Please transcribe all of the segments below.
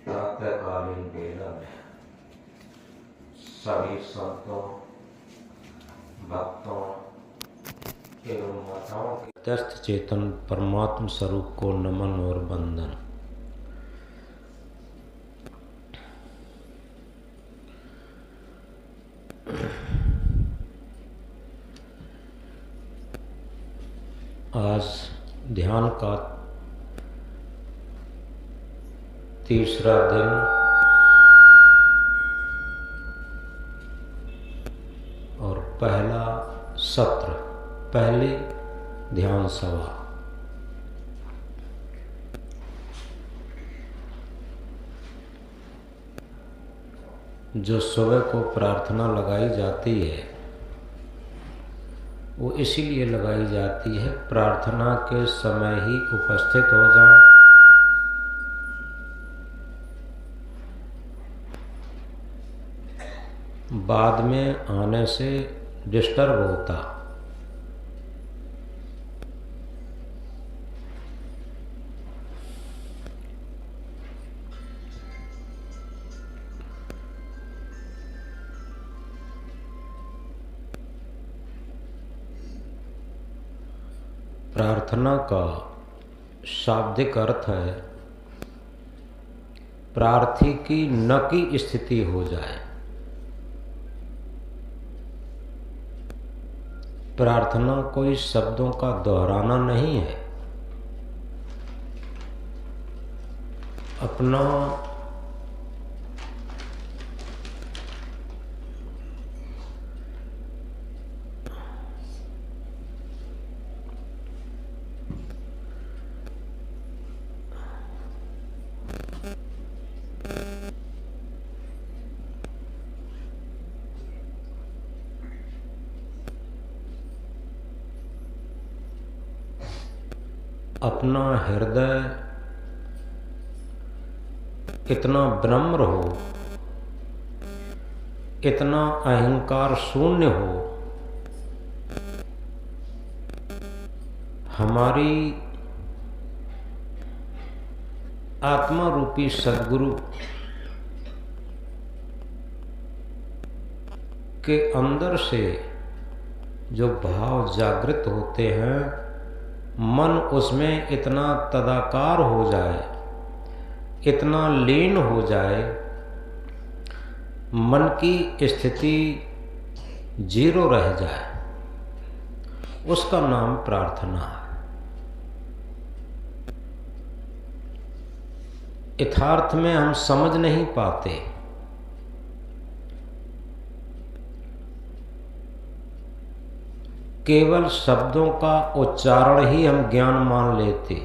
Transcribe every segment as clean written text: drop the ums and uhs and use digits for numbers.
प्रातःकालीन वेला में सभी संतों, भक्तों एवं माताओं के तटस्थ चेतन परमात्म स्वरूप को नमन और वंदन। आज ध्यान का तीसरा दिन और पहला सत्र, पहली ध्यान सभा। जो सुबह को प्रार्थना लगाई जाती है वो इसीलिए लगाई जाती है प्रार्थना के समय ही उपस्थित हो जाएं, बाद में आने से डिस्टर्ब होता। प्रार्थना का शाब्दिक अर्थ है प्रार्थी की न की स्थिति हो जाए। प्रार्थना कोई शब्दों का दोहराना नहीं है, अपना अपना हृदय इतना विनम्र हो, इतना अहंकार शून्य हो, हमारी आत्मा रूपी सद्गुरु के अंदर से जो भाव जागृत होते हैं, मन उसमें इतना तदाकार हो जाए, इतना लीन हो जाए, मन की स्थिति जीरो रह जाए, उसका नाम प्रार्थना है। यथार्थ में हम समझ नहीं पाते, केवल शब्दों का उच्चारण ही हम ज्ञान मान लेते।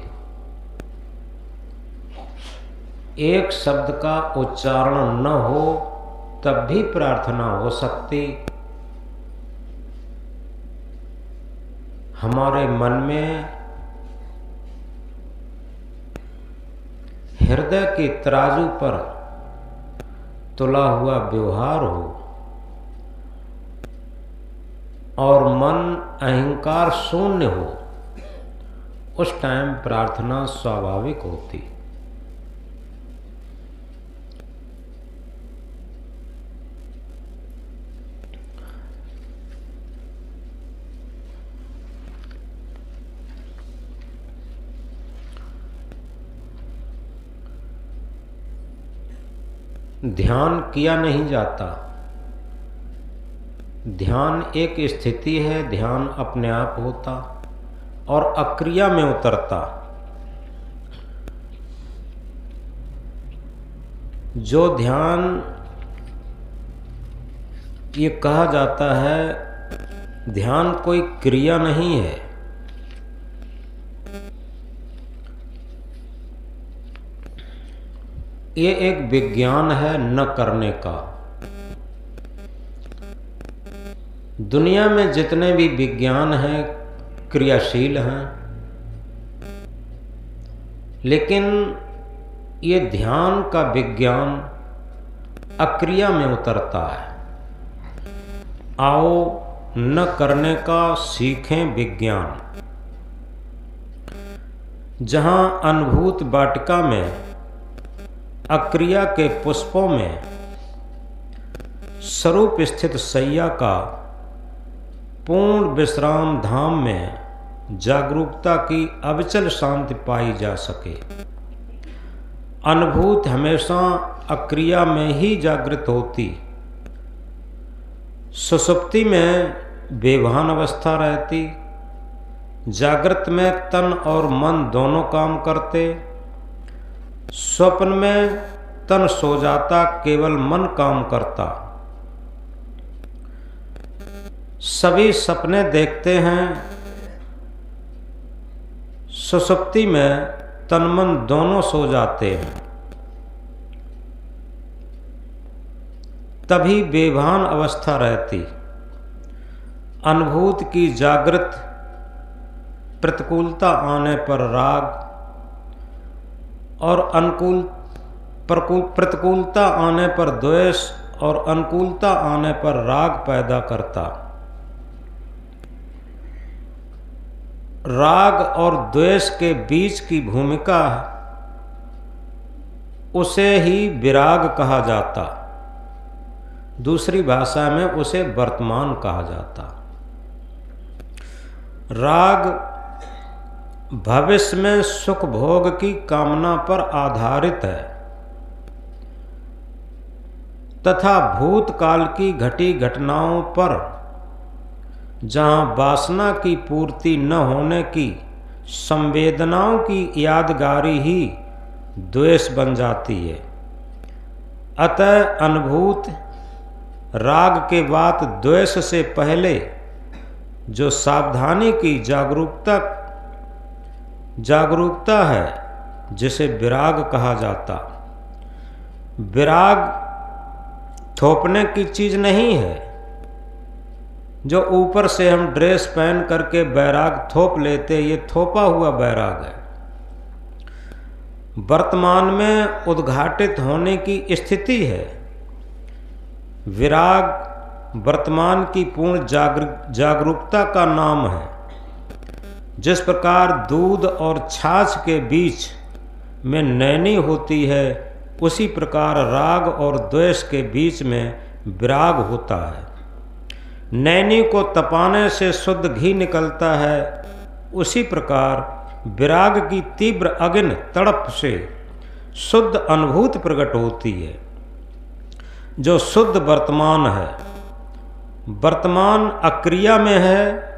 एक शब्द का उच्चारण न हो तब भी प्रार्थना हो सकती। हमारे मन में हृदय के तराजू पर तुला हुआ व्यवहार हो और मन अहंकार शून्य हो, उस टाइम प्रार्थना स्वाभाविक होती। ध्यान किया नहीं जाता। ध्यान एक स्थिति है, ध्यान अपने आप होता और अक्रिया में उतरता। जो ध्यान ये कहा जाता है, ध्यान कोई क्रिया नहीं है, ये एक विज्ञान है न करने का। दुनिया में जितने भी विज्ञान हैं क्रियाशील हैं, लेकिन ये ध्यान का विज्ञान अक्रिया में उतरता है। आओ न करने का सीखें विज्ञान। जहाँ अनुभूत वाटिका में अक्रिया के पुष्पों में स्वरूप स्थित सैया का पूर्ण विश्राम धाम में जागरूकता की अविचल शांति पाई जा सके। अनुभूति हमेशा अक्रिया में ही जागृत होती, सुषुप्ति में बेभान अवस्था रहती, जागृत में तन और मन दोनों काम करते, स्वप्न में तन सो जाता, केवल मन काम करता। सभी सपने देखते हैं, सुषुप्ति में तन मन दोनों सो जाते हैं, तभी बेभान अवस्था रहती। अनुभूति की जागृत प्रतिकूलता आने पर राग और प्रतिकूलता आने पर द्वेष और अनुकूलता आने पर राग पैदा करता। राग और द्वेष के बीच की भूमिका उसे ही विराग कहा जाता, दूसरी भाषा में उसे वर्तमान कहा जाता। राग भविष्य में सुख भोग की कामना पर आधारित है तथा भूतकाल की घटी घटनाओं पर जहाँ वासना की पूर्ति न होने की संवेदनाओं की यादगारी ही द्वेष बन जाती है। अतः अनुभूत राग के बाद द्वेष से पहले जो सावधानी की जागरूकता है, जिसे विराग कहा जाता। विराग थोपने की चीज नहीं है, जो ऊपर से हम ड्रेस पहन करके बैराग थोप लेते, ये थोपा हुआ बैराग है। वर्तमान में उद्घाटित होने की स्थिति है। विराग वर्तमान की पूर्ण जागरूकता का नाम है। जिस प्रकार दूध और छाछ के बीच में नैनी होती है, उसी प्रकार राग और द्वेष के बीच में विराग होता है। नैनी को तपाने से शुद्ध घी निकलता है, उसी प्रकार विराग की तीव्र अग्नि तड़प से शुद्ध अनुभूति प्रकट होती है, जो शुद्ध वर्तमान है। वर्तमान अक्रिया में है,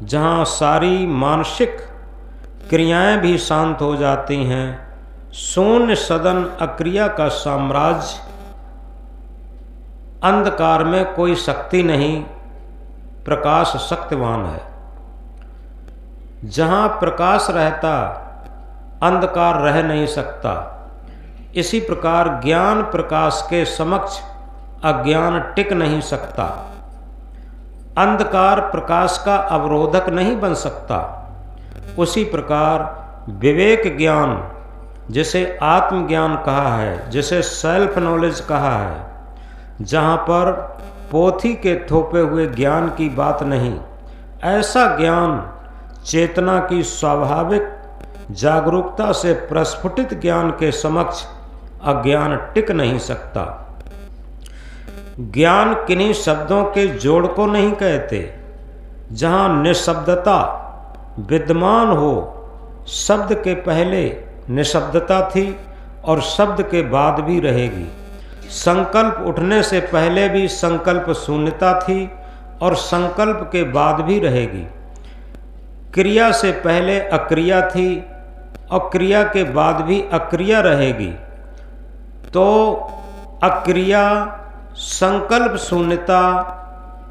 जहाँ सारी मानसिक क्रियाएं भी शांत हो जाती हैं। शून्य सदन अक्रिया का साम्राज्य, अंधकार में कोई शक्ति नहीं, प्रकाश शक्तिवान है। जहाँ प्रकाश रहता, अंधकार रह नहीं सकता। इसी प्रकार ज्ञान प्रकाश के समक्ष अज्ञान टिक नहीं सकता। अंधकार प्रकाश का अवरोधक नहीं बन सकता। उसी प्रकार विवेक ज्ञान, जिसे आत्मज्ञान कहा है, जिसे सेल्फ नॉलेज कहा है, जहाँ पर पोथी के थोपे हुए ज्ञान की बात नहीं, ऐसा ज्ञान चेतना की स्वाभाविक जागरूकता से प्रस्फुटित ज्ञान के समक्ष अज्ञान टिक नहीं सकता। ज्ञान किन्हीं शब्दों के जोड़ को नहीं कहते। जहाँ निशब्दता विद्यमान हो, शब्द के पहले निशब्दता थी और शब्द के बाद भी रहेगी। संकल्प उठने से पहले भी संकल्प शून्यता थी और संकल्प के बाद भी रहेगी। क्रिया से पहले अक्रिया थी और क्रिया के बाद भी अक्रिया रहेगी। तो अक्रिया, संकल्प शून्यता,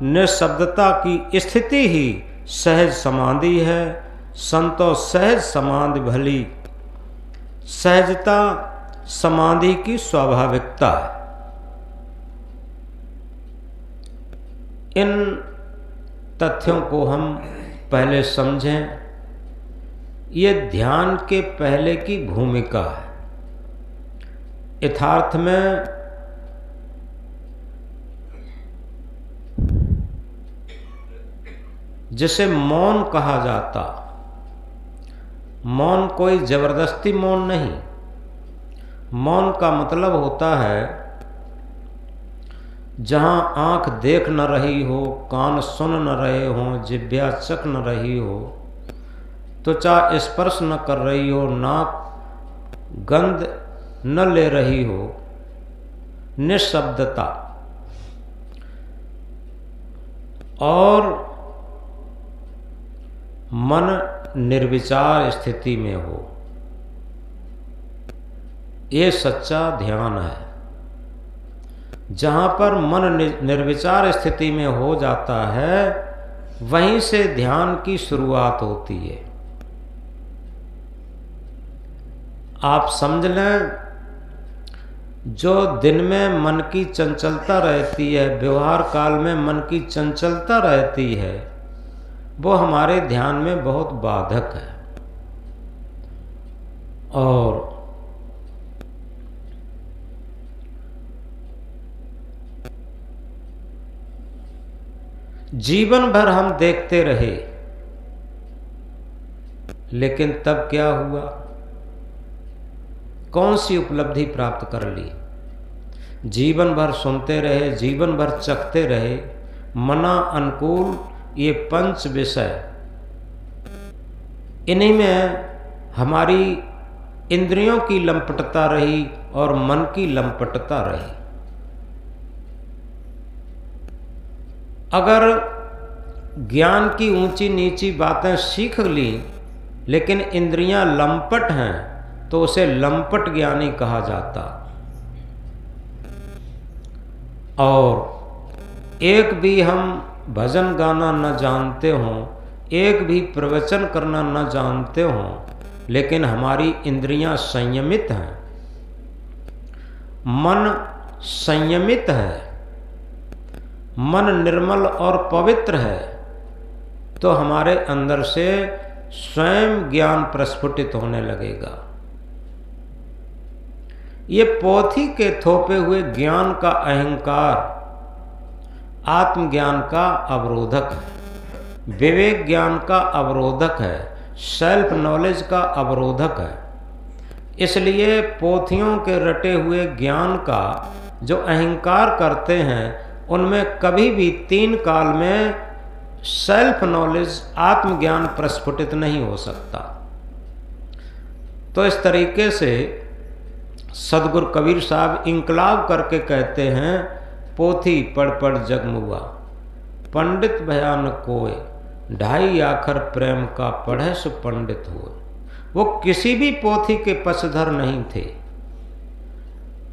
निशब्दता की स्थिति ही सहज समाधि है। संतो सहज समाधि भली। सहजता समाधि की स्वाभाविकता है। इन तथ्यों को हम पहले समझें। ये ध्यान के पहले की भूमिका है। यथार्थ में जिसे मौन कहा जाता, मौन कोई जबरदस्ती मौन नहीं। मौन का मतलब होता है जहाँ आँख देख न रही हो, कान सुन न रहे हों, जिह्वा चख न रही हो, त्वचा स्पर्श न कर रही हो, नाक गंध न ले रही हो, निशब्दता और मन निर्विचार स्थिति में हो, ये सच्चा ध्यान है। जहाँ पर मन निर्विचार स्थिति में हो जाता है, वहीं से ध्यान की शुरुआत होती है। आप समझ लें, जो दिन में मन की चंचलता रहती है, व्यवहार काल में मन की चंचलता रहती है, वो हमारे ध्यान में बहुत बाधक है। और जीवन भर हम देखते रहे, लेकिन तब क्या हुआ? कौन सी उपलब्धि प्राप्त कर ली? जीवन भर सुनते रहे, जीवन भर चखते रहे, मना अनुकूल ये पंच विषय, इन्हीं में हमारी इंद्रियों की लंपटता रही और मन की लंपटता रही। अगर ज्ञान की ऊंची नीची बातें सीख ली, लेकिन इंद्रियां लंपट हैं, तो उसे लंपट ज्ञानी कहा जाता। और एक भी हम भजन गाना न जानते हों, एक भी प्रवचन करना न जानते हों, लेकिन हमारी इंद्रियां संयमित हैं, मन संयमित है, मन निर्मल और पवित्र है, तो हमारे अंदर से स्वयं ज्ञान प्रस्फुटित होने लगेगा। ये पोथी के थोपे हुए ज्ञान का अहंकार आत्मज्ञान का अवरोधक है, विवेक ज्ञान का अवरोधक है, सेल्फ नॉलेज का अवरोधक है। इसलिए पोथियों के रटे हुए ज्ञान का जो अहंकार करते हैं, उनमें कभी भी तीन काल में सेल्फ नॉलेज आत्मज्ञान प्रस्फुटित नहीं हो सकता। तो इस तरीके से सदगुरु कबीर साहब इंकलाब करके कहते हैं, पोथी पढ़ पढ़ जगमुआ, पंडित भया न कोय, ढाई आखर प्रेम का पढ़े सु पंडित हुए। वो किसी भी पोथी के पक्षधर नहीं थे।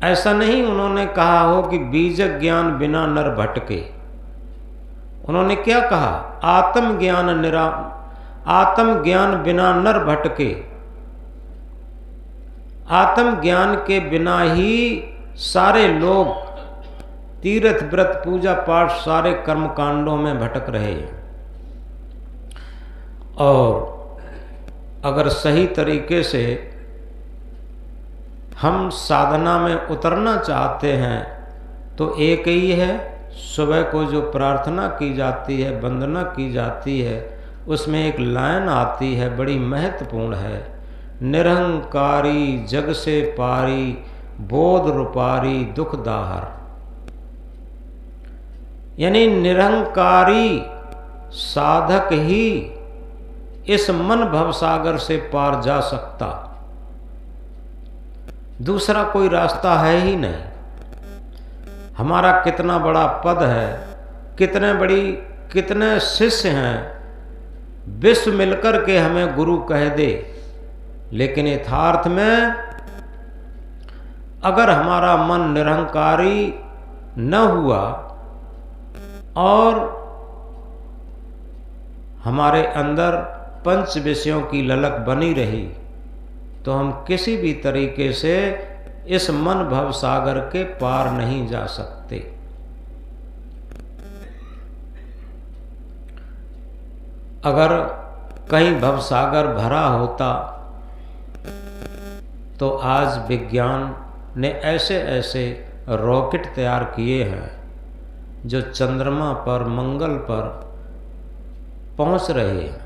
ऐसा नहीं उन्होंने कहा हो कि बीज ज्ञान बिना नर भटके। उन्होंने क्या कहा? आत्म ज्ञान बिना नर भटके। आत्म ज्ञान के बिना ही सारे लोग तीर्थ व्रत पूजा पाठ सारे कर्म कांडों में भटक रहे हैं। और अगर सही तरीके से हम साधना में उतरना चाहते हैं, तो एक ही है, सुबह को जो प्रार्थना की जाती है, वंदना की जाती है, उसमें एक लाइन आती है, बड़ी महत्वपूर्ण है, निरहंकारी जग से पारी, बोध रूपारी दुख दाहर। यानी निरहंकारी साधक ही इस मन भवसागर से पार जा सकता, दूसरा कोई रास्ता है ही नहीं। हमारा कितना बड़ा पद है, कितने शिष्य हैं, विश्व मिलकर के हमें गुरु कह दे, लेकिन यथार्थ में अगर हमारा मन निरहंकारी न हुआ और हमारे अंदर पंच विषयों की ललक बनी रही, तो हम किसी भी तरीके से इस मन भव सागर के पार नहीं जा सकते। अगर कहीं भव सागर भरा होता तो आज विज्ञान ने ऐसे ऐसे रॉकेट तैयार किए हैं जो चंद्रमा पर, मंगल पर पहुंच रहे हैं,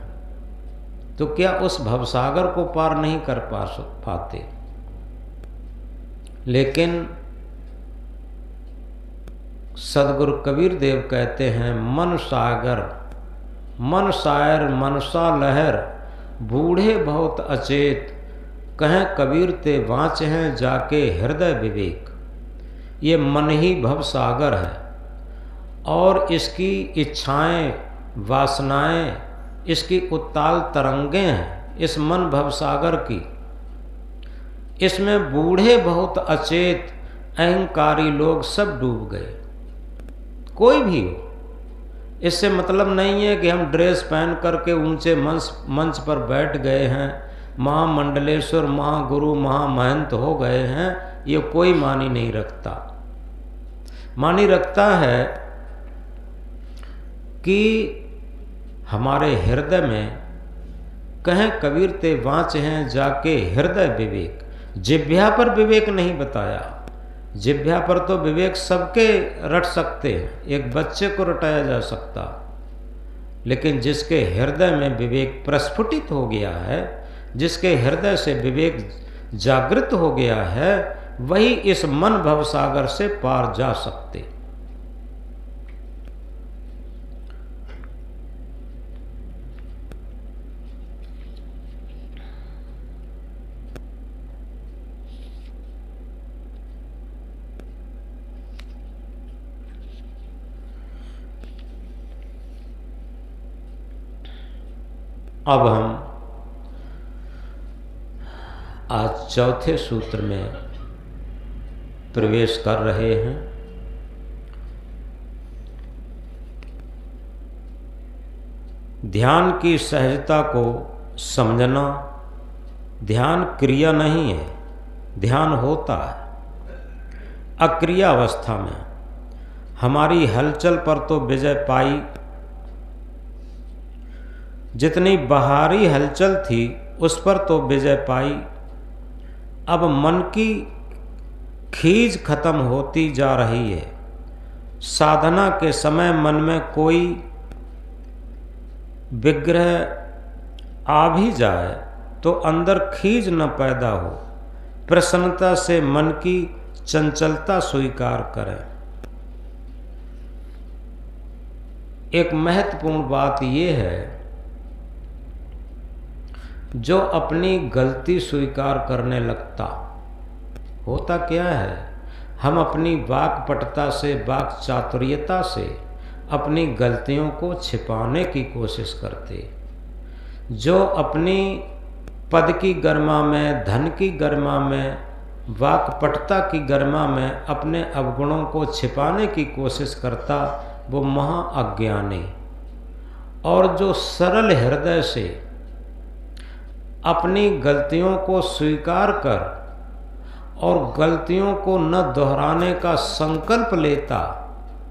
तो क्या उस भवसागर को पार नहीं कर पाते? लेकिन सदगुरु कबीर देव कहते हैं, मन सागर मन शायर मनसा लहर, बूढ़े बहुत अचेत, कहें कबीर ते वाँच हैं जाके हृदय विवेक। ये मन ही भव सागर है और इसकी इच्छाएं वासनाएं, इसकी उत्ताल तरंगें हैं इस मन भव सागर की। इसमें बूढ़े बहुत अचेत अहंकारी लोग सब डूब गए। कोई भी हो, इससे मतलब नहीं है कि हम ड्रेस पहन करके ऊंचे मंच पर बैठ गए हैं, महामंडलेश्वर महागुरु महामहंत हो गए हैं। ये कोई मानी नहीं रखता। मानी रखता है कि हमारे हृदय में, कहें कबीर ते वाँच हैं जाके हृदय विवेक। जिह्वा पर विवेक नहीं बताया। जिह्वा पर तो विवेक सबके रट सकते हैं, एक बच्चे को रटाया जा सकता, लेकिन जिसके हृदय में विवेक प्रस्फुटित हो गया है, जिसके हृदय से विवेक जागृत हो गया है, वही इस मन भवसागर से पार जा सकते। अब हम आज चौथे सूत्र में प्रवेश कर रहे हैं। ध्यान की सहजता को समझना। ध्यान क्रिया नहीं है, ध्यान होता है अक्रिया अवस्था में। हमारी हलचल पर तो विजय पाई, जितनी बाहरी हलचल थी उस पर तो विजय पाई। अब मन की खीज खत्म होती जा रही है। साधना के समय मन में कोई विग्रह आ भी जाए तो अंदर खीज न पैदा हो। प्रसन्नता से मन की चंचलता स्वीकार करें। एक महत्वपूर्ण बात यह है, जो अपनी गलती स्वीकार करने लगता, होता क्या है, हम अपनी वाक्पटुता से, वाक चातुर्यता से अपनी गलतियों को छिपाने की कोशिश करते। जो अपनी पद की गरिमा में, धन की गरिमा में, वाक्पटुता की गरिमा में अपने अवगुणों को छिपाने की कोशिश करता, वो महा अज्ञानी। और जो सरल हृदय से अपनी गलतियों को स्वीकार कर और गलतियों को न दोहराने का संकल्प लेता,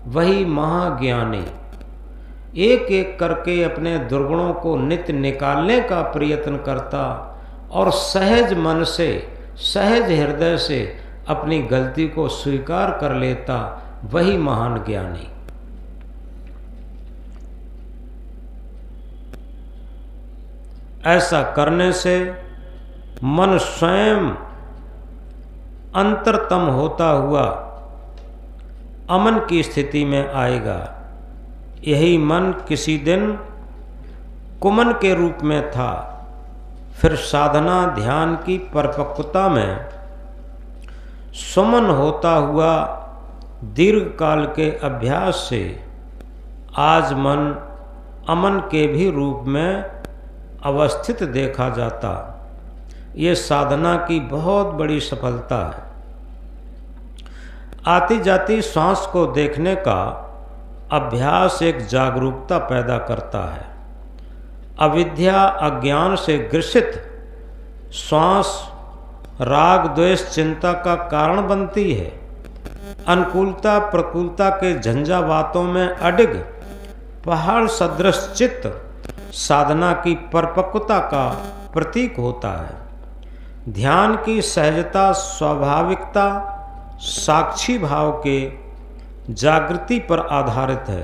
वही महाज्ञानी। एक एक करके अपने दुर्गुणों को नित्य निकालने का प्रयत्न करता और सहज मन से, सहज हृदय से अपनी गलती को स्वीकार कर लेता, वही महान ज्ञानी। ऐसा करने से मन स्वयं अंतरतम होता हुआ अमन की स्थिति में आएगा। यही मन किसी दिन कुमन के रूप में था, फिर साधना ध्यान की परिपक्वता में सुमन होता हुआ दीर्घ काल के अभ्यास से आज मन अमन के भी रूप में अवस्थित देखा जाता। ये साधना की बहुत बड़ी सफलता है। आती जाती श्वास को देखने का अभ्यास एक जागरूकता पैदा करता है। अविद्या अज्ञान से ग्रसित श्वास राग द्वेष चिंता का कारण बनती है। अनुकूलता प्रतिकूलता के झंझावातों में अडिग पहाड़ सदृश चित्त साधना की परिपक्वता का प्रतीक होता है। ध्यान की सहजता स्वाभाविकता साक्षी भाव के जागृति पर आधारित है।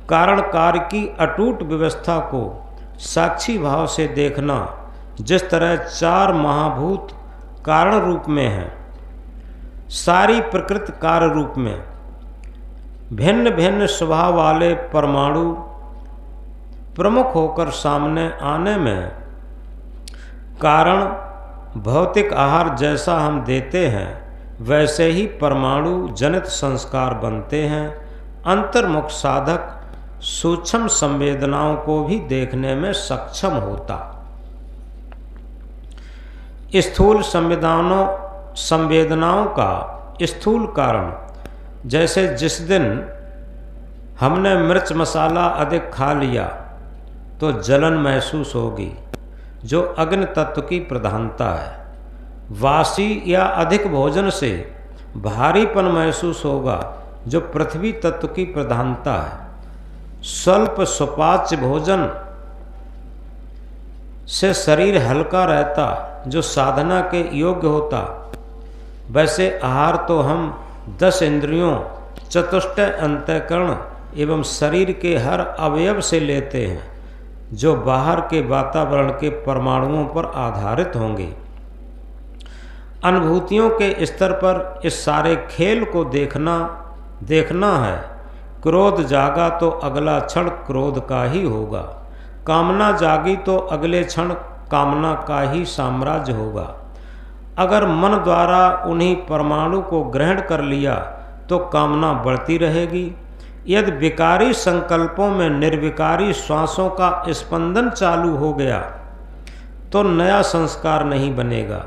कारण कार्य की अटूट व्यवस्था को साक्षी भाव से देखना, जिस तरह चार महाभूत कारण रूप में हैं, सारी प्रकृति कार्य रूप में भिन्न भिन्न स्वभाव वाले परमाणु प्रमुख होकर सामने आने में कारण भौतिक आहार जैसा हम देते हैं वैसे ही परमाणु जनित संस्कार बनते हैं। अंतर्मुख साधक सूक्ष्म संवेदनाओं को भी देखने में सक्षम होता। स्थूल संवेदनाओं का स्थूल कारण, जैसे जिस दिन हमने मिर्च मसाला अधिक खा लिया तो जलन महसूस होगी, जो अग्नि तत्व की प्रधानता है। वासी या अधिक भोजन से भारीपन महसूस होगा, जो पृथ्वी तत्व की प्रधानता है। स्वल्प सुपाच्य भोजन से शरीर हल्का रहता, जो साधना के योग्य होता। वैसे आहार तो हम 10 इंद्रियों, चतुष्टय अंतःकरण एवं शरीर के हर अवयव से लेते हैं, जो बाहर के वातावरण के परमाणुओं पर आधारित होंगे। अनुभूतियों के स्तर पर इस सारे खेल को देखना है। क्रोध जागा तो अगला क्षण क्रोध का ही होगा, कामना जागी तो अगले क्षण कामना का ही साम्राज्य होगा। अगर मन द्वारा उन्हीं परमाणु को ग्रहण कर लिया तो कामना बढ़ती रहेगी। यदि विकारी संकल्पों में निर्विकारी श्वासों का स्पंदन चालू हो गया तो नया संस्कार नहीं बनेगा।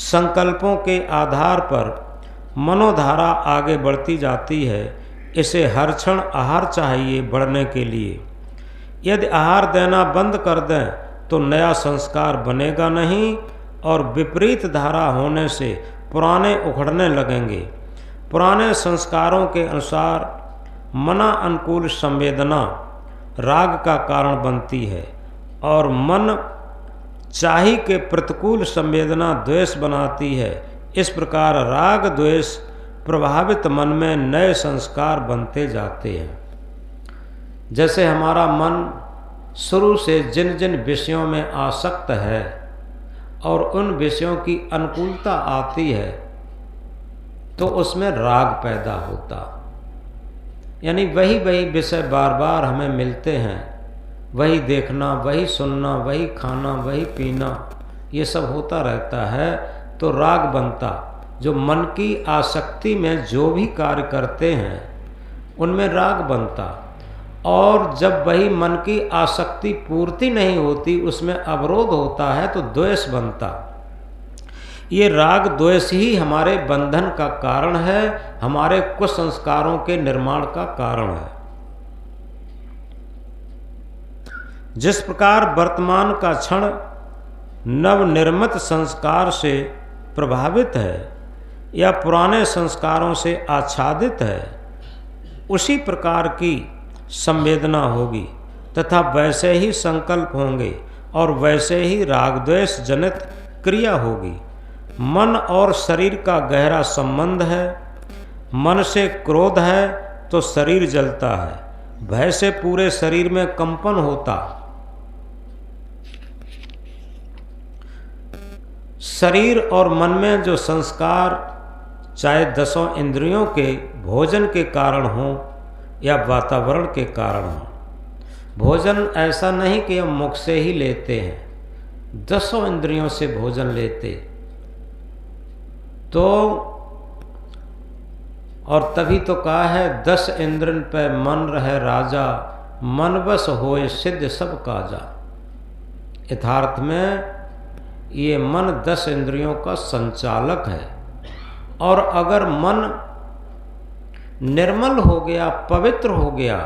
संकल्पों के आधार पर मनोधारा आगे बढ़ती जाती है। इसे हर क्षण आहार चाहिए बढ़ने के लिए। यदि आहार देना बंद कर दें तो नया संस्कार बनेगा नहीं और विपरीत धारा होने से पुराने उखड़ने लगेंगे। पुराने संस्कारों के अनुसार मना अनुकूल संवेदना राग का कारण बनती है और मन चाही के प्रतिकूल संवेदना द्वेष बनाती है। इस प्रकार राग द्वेष प्रभावित मन में नए संस्कार बनते जाते हैं। जैसे हमारा मन शुरू से जिन जिन विषयों में आसक्त है और उन विषयों की अनुकूलता आती है तो उसमें राग पैदा होता, यानी वही विषय बार बार हमें मिलते हैं, वही देखना, वही सुनना, वही खाना, वही पीना, ये सब होता रहता है तो राग बनता। जो मन की आसक्ति में जो भी कार्य करते हैं उनमें राग बनता, और जब वही मन की आसक्ति पूर्ति नहीं होती, उसमें अवरोध होता है तो द्वेष बनता। ये राग द्वेष ही हमारे बंधन का कारण है, हमारे कुसंस्कारों के निर्माण का कारण है। जिस प्रकार वर्तमान का क्षण नवनिर्मित संस्कार से प्रभावित है या पुराने संस्कारों से आच्छादित है, उसी प्रकार की संवेदना होगी तथा वैसे ही संकल्प होंगे और वैसे ही राग द्वेष जनित क्रिया होगी। मन और शरीर का गहरा संबंध है। मन से क्रोध है तो शरीर जलता है, भय से पूरे शरीर में कंपन होता। शरीर और मन में जो संस्कार चाहे 10 इंद्रियों के भोजन के कारण हो या वातावरण के कारण हो, भोजन ऐसा नहीं कि हम मुख से ही लेते हैं, 10 इंद्रियों से भोजन लेते तो, और तभी तो कहा है 10 इंद्रन पे मन रहे राजा, मन बस होए सिद्ध सब काजा। यथार्थ में ये मन 10 इंद्रियों का संचालक है, और अगर मन निर्मल हो गया, पवित्र हो गया,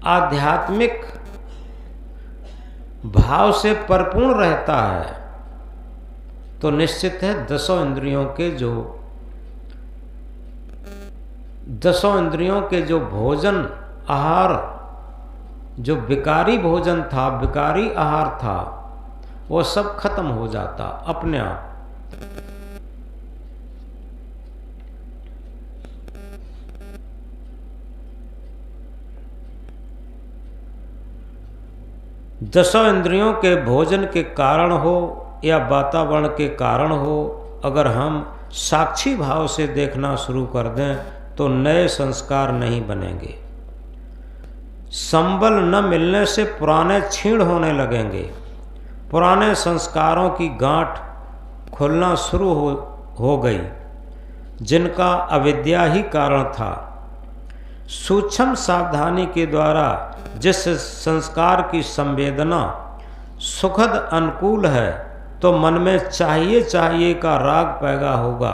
आध्यात्मिक भाव से परिपूर्ण रहता है तो निश्चित है 10 इंद्रियों के जो भोजन आहार, जो विकारी भोजन था, विकारी आहार था, वो सब खत्म हो जाता अपने आप। दसों इंद्रियों के भोजन के कारण हो या वातावरण के कारण हो, अगर हम साक्षी भाव से देखना शुरू कर दें तो नए संस्कार नहीं बनेंगे। संबल न मिलने से पुराने क्षीण होने लगेंगे। पुराने संस्कारों की गांठ खुलना शुरू हो गई, जिनका अविद्या ही कारण था। सूक्ष्म सावधानी के द्वारा जिस संस्कार की संवेदना सुखद अनुकूल है तो मन में चाहिए का राग पैदा होगा,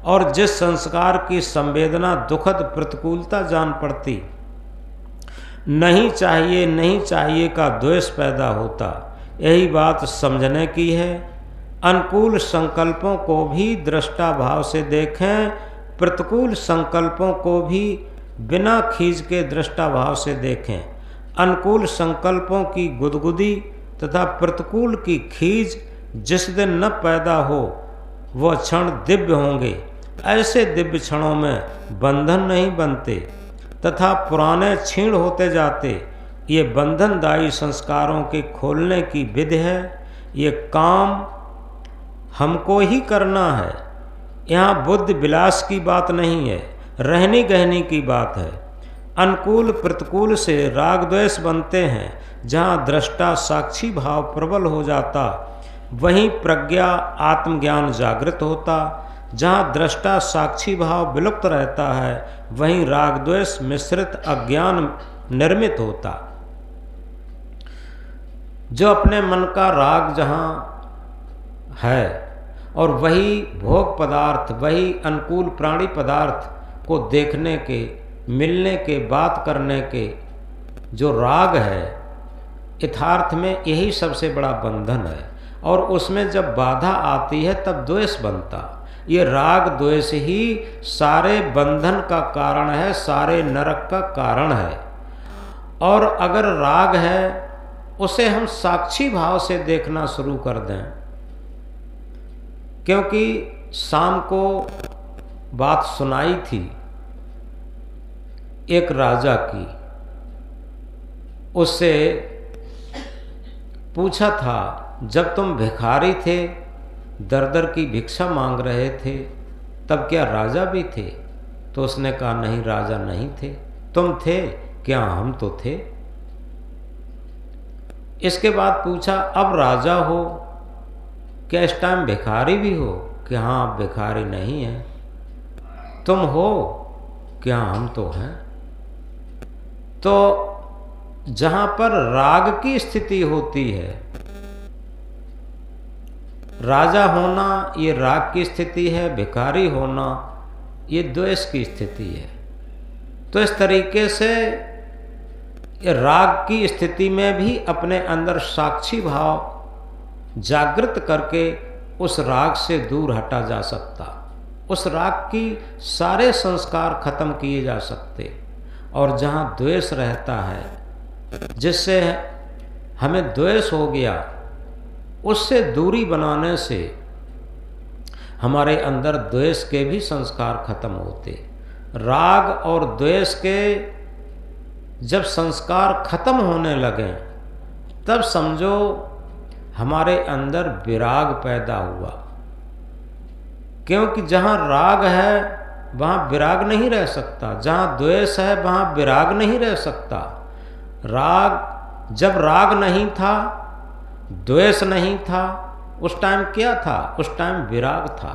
और जिस संस्कार की संवेदना दुखद प्रतिकूलता जान पड़ती, नहीं चाहिए का द्वेष पैदा होता। यही बात समझने की है। अनुकूल संकल्पों को भी दृष्टा भाव से देखें, प्रतिकूल संकल्पों को भी बिना खींच के दृष्टा भाव से देखें। अनुकूल संकल्पों की गुदगुदी तथा प्रतिकूल की खींच जिस दिन न पैदा हो वह क्षण दिव्य होंगे। ऐसे दिव्य क्षणों में बंधन नहीं बनते तथा पुराने क्षीण होते जाते। ये बंधनदायी संस्कारों के खोलने की विधि है। ये काम हमको ही करना है। यहाँ बुद्धि विलास की बात नहीं है, रहनी गहनी की बात है। अनुकूल प्रतिकूल से राग द्वेष बनते हैं। जहाँ दृष्टा साक्षी भाव प्रबल हो जाता, वहीं प्रज्ञा आत्मज्ञान जागृत होता। जहाँ दृष्टा साक्षी भाव विलुप्त रहता है, वहीं राग द्वेष मिश्रित अज्ञान निर्मित होता। जो अपने मन का राग जहाँ है और वही भोग पदार्थ, वही अनुकूल प्राणी पदार्थ को देखने के, मिलने के, बात करने के जो राग है, यथार्थ में यही सबसे बड़ा बंधन है। और उसमें जब बाधा आती है तब द्वेष बनता। ये राग द्वेष ही सारे बंधन का कारण है, सारे नरक का कारण है। और अगर राग है उसे हम साक्षी भाव से देखना शुरू कर दें, क्योंकि शाम को बात सुनाई थी एक राजा की। उससे पूछा था, जब तुम भिखारी थे, दर दर की भिक्षा मांग रहे थे, तब क्या राजा भी थे? तो उसने कहा, नहीं, राजा नहीं थे। तुम थे क्या? हम तो थे। इसके बाद पूछा, अब राजा हो, क्या इस टाइम भिखारी भी हो? कि हाँ, आप भिखारी नहीं हैं। तुम हो क्या? हम तो हैं। तो जहाँ पर राग की स्थिति होती है, राजा होना ये राग की स्थिति है, भिखारी होना ये द्वेष की स्थिति है। तो इस तरीके से राग की स्थिति में भी अपने अंदर साक्षी भाव जागृत करके उस राग से दूर हटा जा सकता। उस राग की सारे संस्कार खत्म किए जा सकते। और जहाँ द्वेष रहता है, जिससे हमें द्वेष हो गया, उससे दूरी बनाने से हमारे अंदर द्वेष के भी संस्कार खत्म होते। राग और द्वेष के जब संस्कार खत्म होने लगे, तब समझो हमारे अंदर विराग पैदा हुआ। क्योंकि जहाँ राग है वहाँ विराग नहीं रह सकता, जहाँ द्वेष है वहाँ विराग नहीं रह सकता। जब राग नहीं था, द्वेष नहीं था, उस टाइम क्या था? उस टाइम विराग था।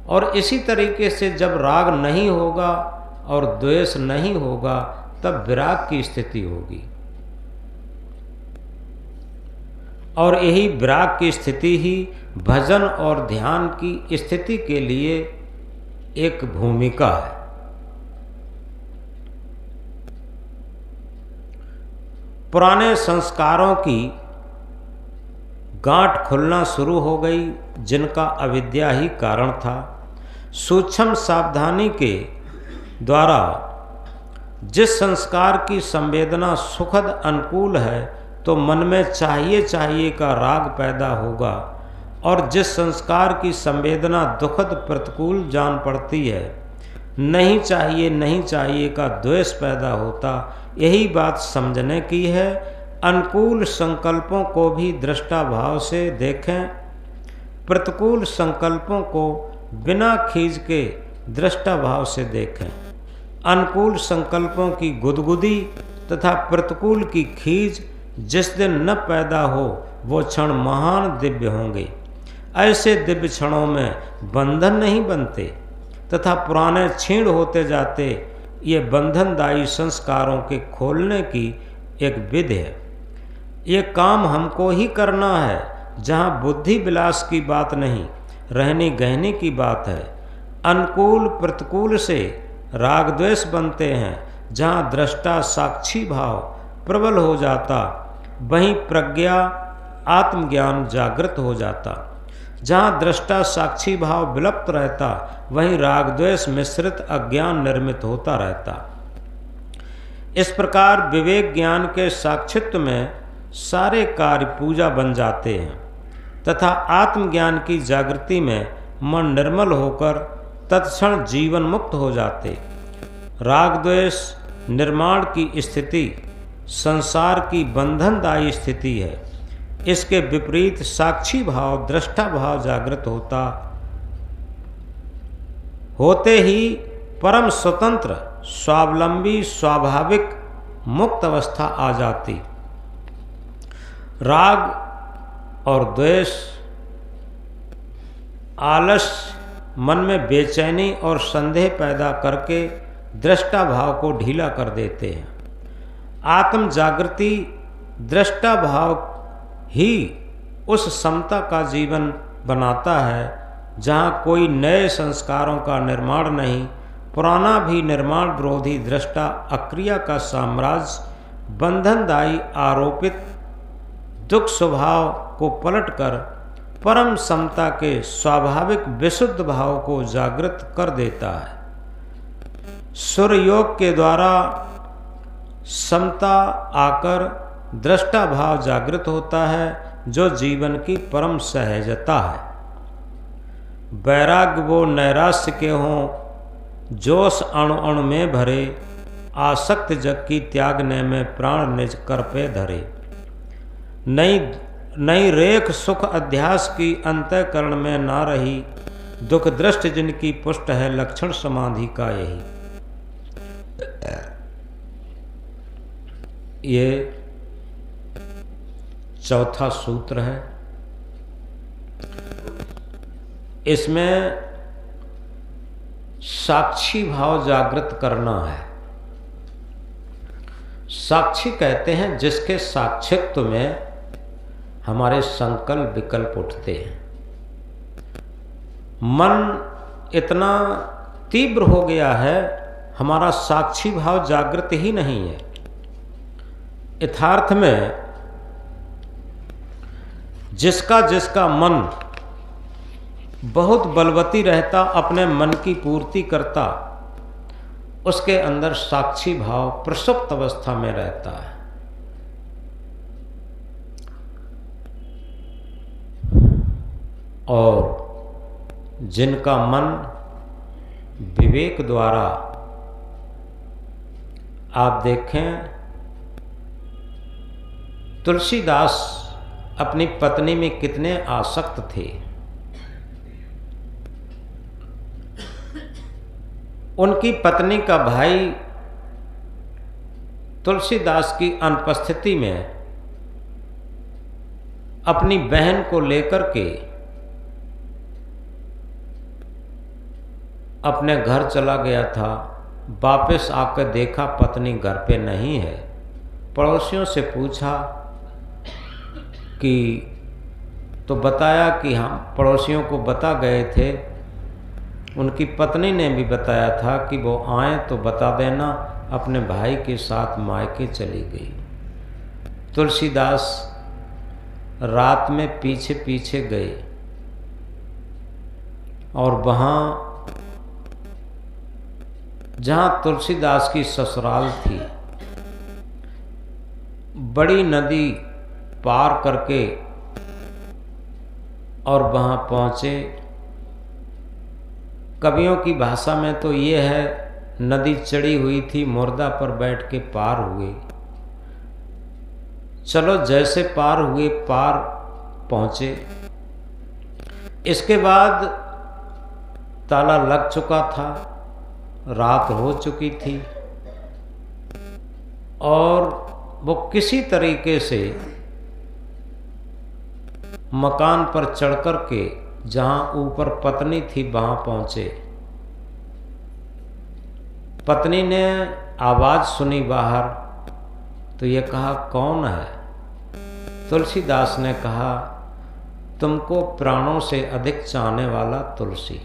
और इसी तरीके से जब राग नहीं होगा और द्वेष नहीं होगा, तब विराग की स्थिति होगी। और यही विराग की स्थिति ही भजन और ध्यान की स्थिति के लिए एक भूमिका है। पुराने संस्कारों की गांठ खुलना शुरू हो गई, जिनका अविद्या ही कारण था। सूक्ष्म सावधानी के द्वारा जिस संस्कार की संवेदना सुखद अनुकूल है, तो मन में चाहिए का राग पैदा होगा। और जिस संस्कार की संवेदना दुखद प्रतिकूल जान पड़ती है, नहीं चाहिए का द्वेष पैदा होता। यही बात समझने की है। अनुकूल संकल्पों को भी दृष्टा भाव से देखें, प्रतिकूल संकल्पों को बिना खींच के दृष्टा भाव से देखें। अनुकूल संकल्पों की गुदगुदी तथा प्रतिकूल की खींच जिस दिन न पैदा हो वो क्षण महान दिव्य होंगे। ऐसे दिव्य क्षणों में बंधन नहीं बनते तथा पुराने क्षीण होते जाते। ये बंधनदायी संस्कारों के खोलने की एक विधि है। ये काम हमको ही करना है, जहाँ बुद्धि विलास की बात नहीं, रहनी गहनी की बात है। अनुकूल प्रतिकूल से राग द्वेष बनते हैं। जहाँ दृष्टा साक्षी भाव प्रबल हो जाता, वहीं प्रज्ञा आत्मज्ञान जागृत हो जाता। जहाँ दृष्टा साक्षी भाव विलुप्त रहता, वहीं राग द्वेष मिश्रित अज्ञान निर्मित होता रहता। इस प्रकार विवेक ज्ञान के साक्षित्व में सारे कार्य पूजा बन जाते हैं तथा आत्मज्ञान की जागृति में मन निर्मल होकर तत्क्षण जीवन मुक्त हो जाते। राग द्वेष निर्माण की स्थिति संसार की बंधनदायी स्थिति है। इसके विपरीत साक्षी भाव दृष्टा भाव जागृत होते ही परम स्वतंत्र स्वावलंबी स्वाभाविक मुक्त अवस्था आ जाती। राग और द्वेष आलस्य मन में बेचैनी और संदेह पैदा करके दृष्टा भाव को ढीला कर देते हैं। आत्म जागृति दृष्टा भाव ही उस समता का जीवन बनाता है जहाँ कोई नए संस्कारों का निर्माण नहीं, पुराना भी निर्माण विरोधी दृष्टा अक्रिया का साम्राज्य बंधनदायी आरोपित दुख स्वभाव को पलटकर परम समता के स्वाभाविक विशुद्ध भाव को जागृत कर देता है। सूर्य योग के द्वारा समता आकर दृष्टा भाव जागृत होता है, जो जीवन की परम सहजता है। वैराग्य वो नैराश्य के हों, जोश अणु अणु में भरे, आसक्त जग की त्यागने में प्राण निज कर पे धरे। नई रेख सुख अध्यास की अंतःकरण में ना रही, दुख दृष्ट जिनकी पुष्ट है लक्षण समाधि का यही। ये चौथा सूत्र है। इसमें साक्षी भाव जागृत करना है। साक्षी कहते हैं जिसके साक्षित्व में हमारे संकल्प विकल्प उठते हैं। मन इतना तीव्र हो गया है, हमारा साक्षी भाव जागृत ही नहीं है। यथार्थ में जिसका मन बहुत बलवती रहता, अपने मन की पूर्ति करता, उसके अंदर साक्षी भाव प्रसुप्त अवस्था में रहता है। और जिनका मन विवेक द्वारा, आप देखें तुलसीदास अपनी पत्नी में कितने आसक्त थे। उनकी पत्नी का भाई तुलसीदास की अनुपस्थिति में अपनी बहन को लेकर के अपने घर चला गया था। वापस आकर देखा पत्नी घर पे नहीं है। पड़ोसियों से पूछा कि तो बताया कि हम पड़ोसियों को बता गए थे, उनकी पत्नी ने भी बताया था कि वो आए तो बता देना, अपने भाई के साथ मायके चली गई। तुलसीदास रात में पीछे पीछे गए और वहाँ जहाँ तुलसीदास की ससुराल थी, बड़ी नदी पार करके और वहाँ पहुँचे। कवियों की भाषा में तो ये है, नदी चढ़ी हुई थी, मुर्दा पर बैठ के पार हुए। चलो जैसे पार हुए पार पहुँचे। इसके बाद ताला लग चुका था, रात हो चुकी थी और वो किसी तरीके से मकान पर चढ़ कर के जहाँ ऊपर पत्नी थी वहाँ पहुँचे। पत्नी ने आवाज़ सुनी बाहर, तो ये कहा कौन है? तुलसीदास ने कहा तुमको प्राणों से अधिक चाहने वाला तुलसी।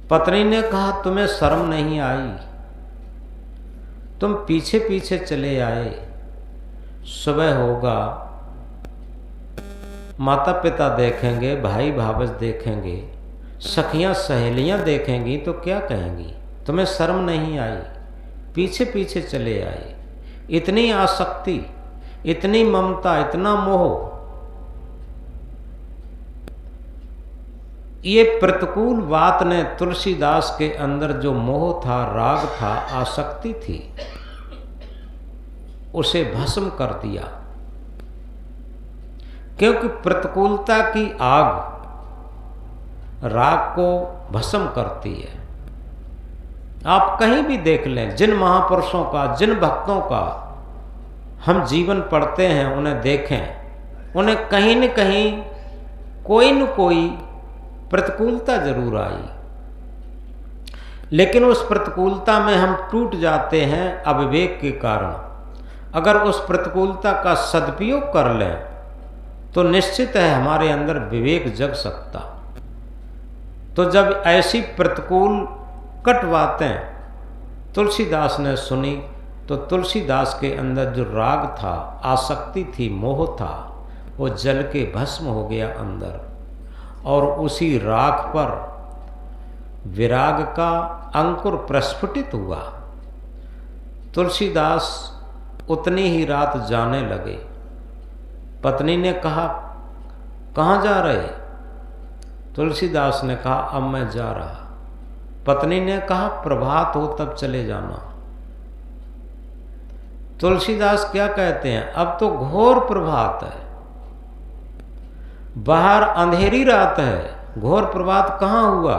पत्नी ने कहा तुम्हें शर्म नहीं आई? तुम पीछे पीछे चले आए। सुबह होगा, माता पिता देखेंगे, भाई भावज देखेंगे, सखियां सहेलियां देखेंगी तो क्या कहेंगी? तुम्हें शर्म नहीं आई? पीछे पीछे चले आए। इतनी आसक्ति, इतनी ममता, इतना मोह। ये प्रतिकूल बात ने तुलसीदास के अंदर जो मोह था, राग था, आसक्ति थी, उसे भस्म कर दिया। क्योंकि प्रतिकूलता की आग राग को भस्म करती है। आप कहीं भी देख लें, जिन महापुरुषों का, जिन भक्तों का हम जीवन पढ़ते हैं, उन्हें देखें, उन्हें कहीं न कहीं कोई न कोई प्रतिकूलता जरूर आई, लेकिन उस प्रतिकूलता में हम टूट जाते हैं अविवेक के कारण। अगर उस प्रतिकूलता का सदुपयोग कर लें तो निश्चित है हमारे अंदर विवेक जग सकता। तो जब ऐसी प्रतिकूल कट बातें तुलसीदास ने सुनी, तो तुलसीदास के अंदर जो राग था, आसक्ति थी, मोह था, वो जल के भस्म हो गया अंदर, और उसी राख पर विराग का अंकुर प्रस्फुटित हुआ। तुलसीदास उतनी ही रात जाने लगे। पत्नी ने कहा कहाँ जा रहे? तुलसीदास ने कहा अब मैं जा रहा। पत्नी ने कहा प्रभात हो तब चले जाना। तुलसीदास क्या कहते हैं? अब तो घोर प्रभात है, बाहर अंधेरी रात है, घोर प्रभात कहाँ हुआ?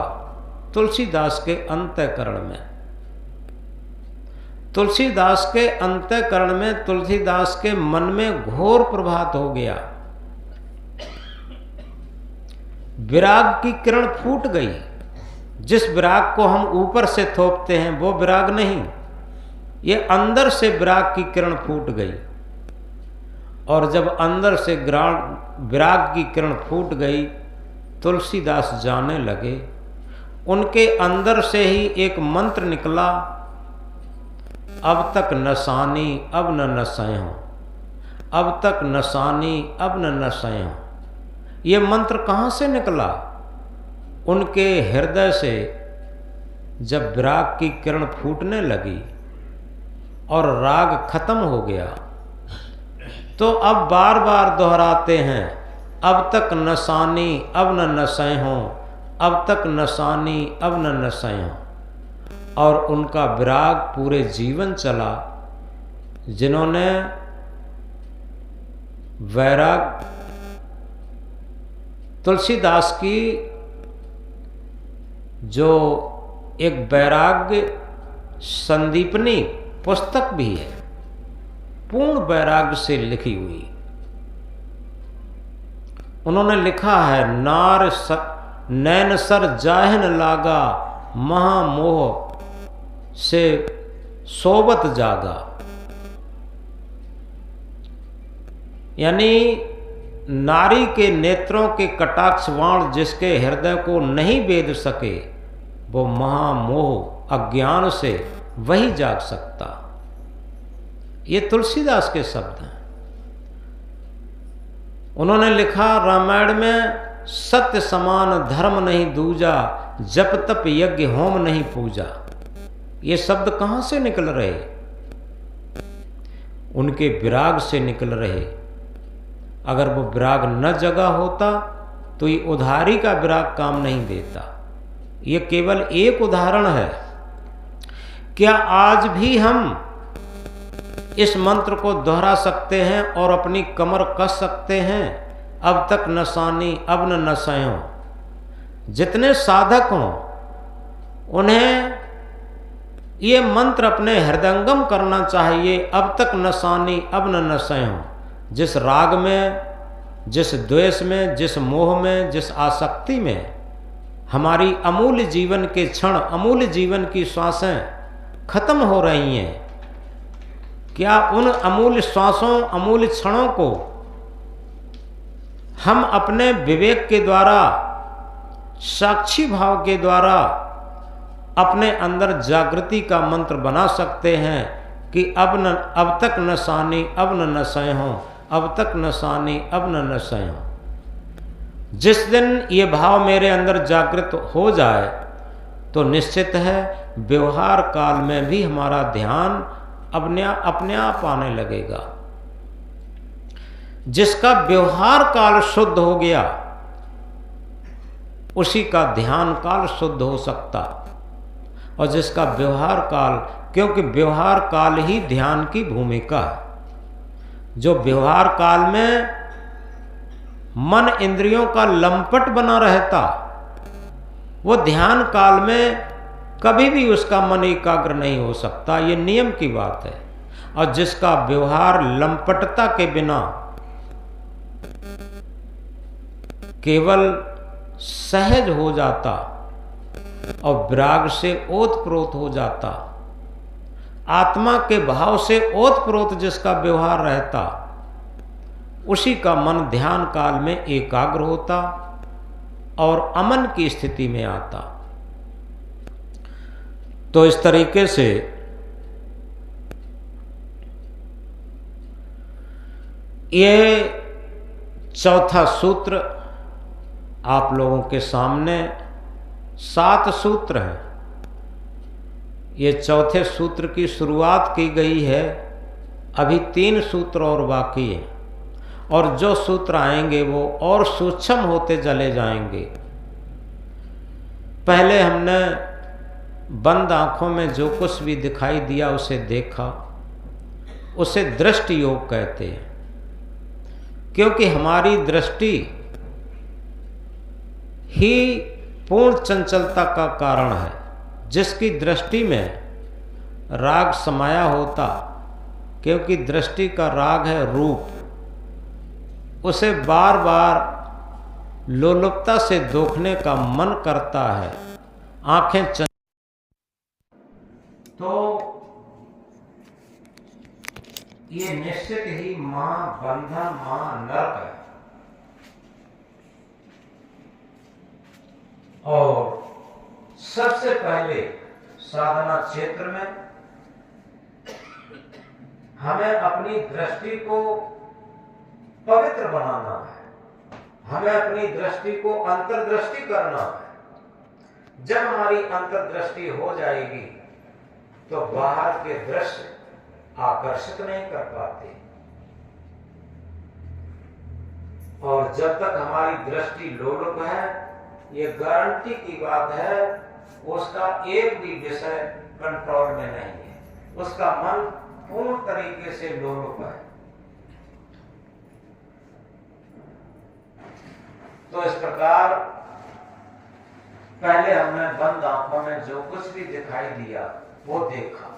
तुलसीदास के अंतःकरण में। तुलसीदास के अंतःकरण में, तुलसीदास के मन में घोर प्रभात हो गया। विराग की किरण फूट गई। जिस विराग को हम ऊपर से थोपते हैं वो विराग नहीं, ये अंदर से विराग की किरण फूट गई। और जब अंदर से विराग की किरण फूट गई, तुलसीदास जाने लगे। उनके अंदर से ही एक मंत्र निकला, अब तक नसानी अब न नसयों, अब तक नसानी अब न नसयों। ये मंत्र कहाँ से निकला? उनके हृदय से जब विराग की किरण फूटने लगी और राग खत्म हो गया, तो अब बार बार दोहराते हैं, अब तक नसानी अब न नसयों, अब तक नसानी अब न नसयों। और उनका विराग पूरे जीवन चला। जिन्होंने वैराग, तुलसीदास की जो एक वैराग्य संदीपनी पुस्तक भी है, पूर्ण वैराग्य से लिखी हुई। उन्होंने लिखा है, नैन सर जाहन लागा, महामोह से सोबत जागा। यानी नारी के नेत्रों के कटाक्ष बाण जिसके हृदय को नहीं भेद सके, वो महामोह अज्ञान से वही जाग सकता। ये तुलसीदास के शब्द हैं। उन्होंने लिखा रामायण में, सत्य समान धर्म नहीं दूजा, जप तप यज्ञ होम नहीं पूजा। ये शब्द कहाँ से निकल रहे? उनके विराग से निकल रहे। अगर वो विराग न जगा होता तो ये उधारी का विराग काम नहीं देता। ये केवल एक उदाहरण है। क्या आज भी हम इस मंत्र को दोहरा सकते हैं और अपनी कमर कस सकते हैं? अब तक नसानी अब न नसयों। जितने साधक हों उन्हें ये मंत्र अपने हृदयंगम करना चाहिए। अब तक नसानी अब न नसयों। जिस राग में, जिस द्वेष में, जिस मोह में, जिस आसक्ति में हमारी अमूल्य जीवन के क्षण, अमूल्य जीवन की श्वासें खत्म हो रही हैं, क्या उन अमूल्य श्वासों, अमूल्य क्षणों को हम अपने विवेक के द्वारा, साक्षी भाव के द्वारा अपने अंदर जागृति का मंत्र बना सकते हैं कि अब तक न सानी अब न नशे हों, अब तक न सानी अब न नशे हों। जिस दिन ये भाव मेरे अंदर जागृत हो जाए तो निश्चित है व्यवहार काल में भी हमारा ध्यान अपने आप आने लगेगा। जिसका व्यवहार काल शुद्ध हो गया उसी का ध्यान काल शुद्ध हो सकता, और जिसका व्यवहार काल, क्योंकि व्यवहार काल ही ध्यान की भूमिका है। जो व्यवहार काल में मन इंद्रियों का लंपट बना रहता, वो ध्यान काल में कभी भी उसका मन एकाग्र नहीं हो सकता। ये नियम की बात है। और जिसका व्यवहार लंपटता के बिना केवल सहज हो जाता और विराग से ओतप्रोत हो जाता, आत्मा के भाव से ओतप्रोत जिसका व्यवहार रहता, उसी का मन ध्यान काल में एकाग्र होता और अमन की स्थिति में आता। तो इस तरीके से ये चौथा सूत्र आप लोगों के सामने 7 सूत्र हैं। ये चौथे सूत्र की शुरुआत की गई है, अभी 3 सूत्र और बाकी हैं, और जो सूत्र आएंगे वो और सूक्ष्म होते चले जाएंगे। पहले हमने बंद आंखों में जो कुछ भी दिखाई दिया उसे देखा, उसे दृष्टि योग कहते हैं, क्योंकि हमारी दृष्टि ही पूर्ण चंचलता का कारण है। जिसकी दृष्टि में राग समाया होता, क्योंकि दृष्टि का राग है रूप, उसे बार बार लोलुपता से देखने का मन करता है। आंखें तो ये निश्चित ही महाबंधन, महानरक है। और सबसे पहले साधना क्षेत्र में हमें अपनी दृष्टि को पवित्र बनाना है, हमें अपनी दृष्टि को अंतर्दृष्टि करना है। जब हमारी अंतर्दृष्टि हो जाएगी तो बाहर के दृश्य आकर्षित नहीं कर पाते, और जब तक हमारी दृष्टि लोलुप है, ये गारंटी की बात है, उसका एक भी विषय कंट्रोल में नहीं है, उसका मन पूर्ण तरीके से लोलुप है। तो इस प्रकार पहले हमने बंद आंखों में जो कुछ भी दिखाई दिया वो देखा,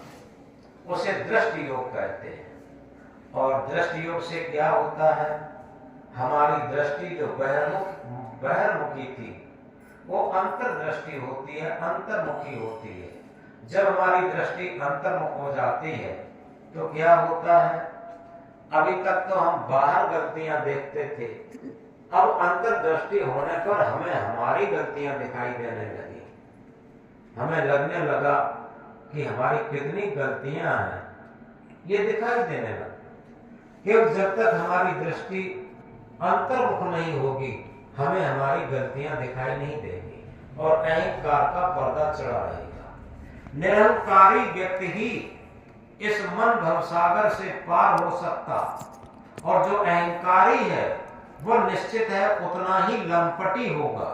उसे दृष्टि योग कहते हैं। और दृष्टि योग से क्या होता है, हमारी दृष्टि जो बहिर्मुखी थी वो अंतर्दृष्टि होती है, अंतर्मुखी होती है। जब हमारी दृष्टि अंतर्मुख हो जाती है तो क्या होता है, अभी तक तो हम बाहर गलतियां देखते थे, अब अंतर्दृष्टि होने पर हमें हमारी गलतियां दिखाई देने लगी। हमें लगने लगा कि हमारी कितनी गलतियां हैं, ये दिखाई देने लगा। क्योंकि जब तक हमारी दृष्टि अंतर्मुख नहीं होगी, हमें हमारी गलतियां दिखाई नहीं देगी और अहंकार का पर्दा चढ़ा रहेगा। निरहंकारी व्यक्ति ही इस मन भवसागर से पार हो सकता, और जो अहंकारी है वो निश्चित है उतना ही लंपटी होगा।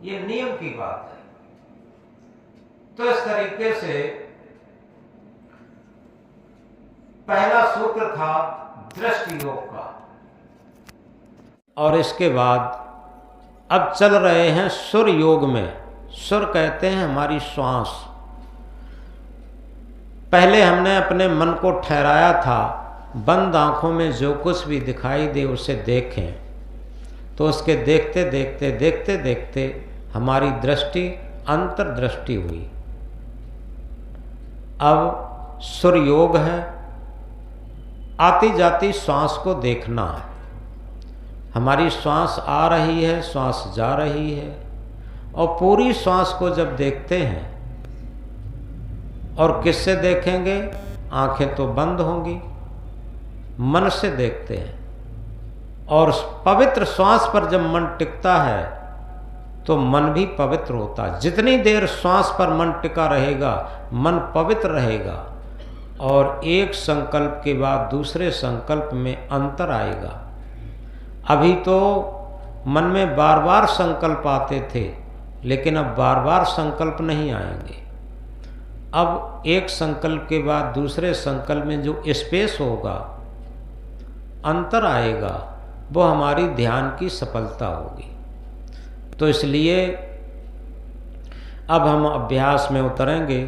ये नियम की बात है। तो इस तरीके से पहला सूत्र था दृष्टि योग का, और इसके बाद अब चल रहे हैं सुर योग में। सुर कहते हैं हमारी श्वास। पहले हमने अपने मन को ठहराया था, बंद आंखों में जो कुछ भी दिखाई दे उसे देखें, तो उसके देखते देखते देखते देखते हमारी दृष्टि अंतर्दृष्टि हुई। अब सुर योग है, आती जाती श्वास को देखना है। हमारी श्वास आ रही है, श्वास जा रही है, और पूरी श्वास को जब देखते हैं, और किससे देखेंगे? आंखें तो बंद होंगी, मन से देखते हैं। और पवित्र श्वास पर जब मन टिकता है तो मन भी पवित्र होता है। जितनी देर श्वास पर मन टिका रहेगा मन पवित्र रहेगा, और एक संकल्प के बाद दूसरे संकल्प में अंतर आएगा। अभी तो मन में बार बार संकल्प आते थे, लेकिन अब बार बार संकल्प नहीं आएंगे। अब एक संकल्प के बाद दूसरे संकल्प में जो स्पेस होगा, अंतर आएगा, वो हमारी ध्यान की सफलता होगी। तो इसलिए अब हम अभ्यास में उतरेंगे।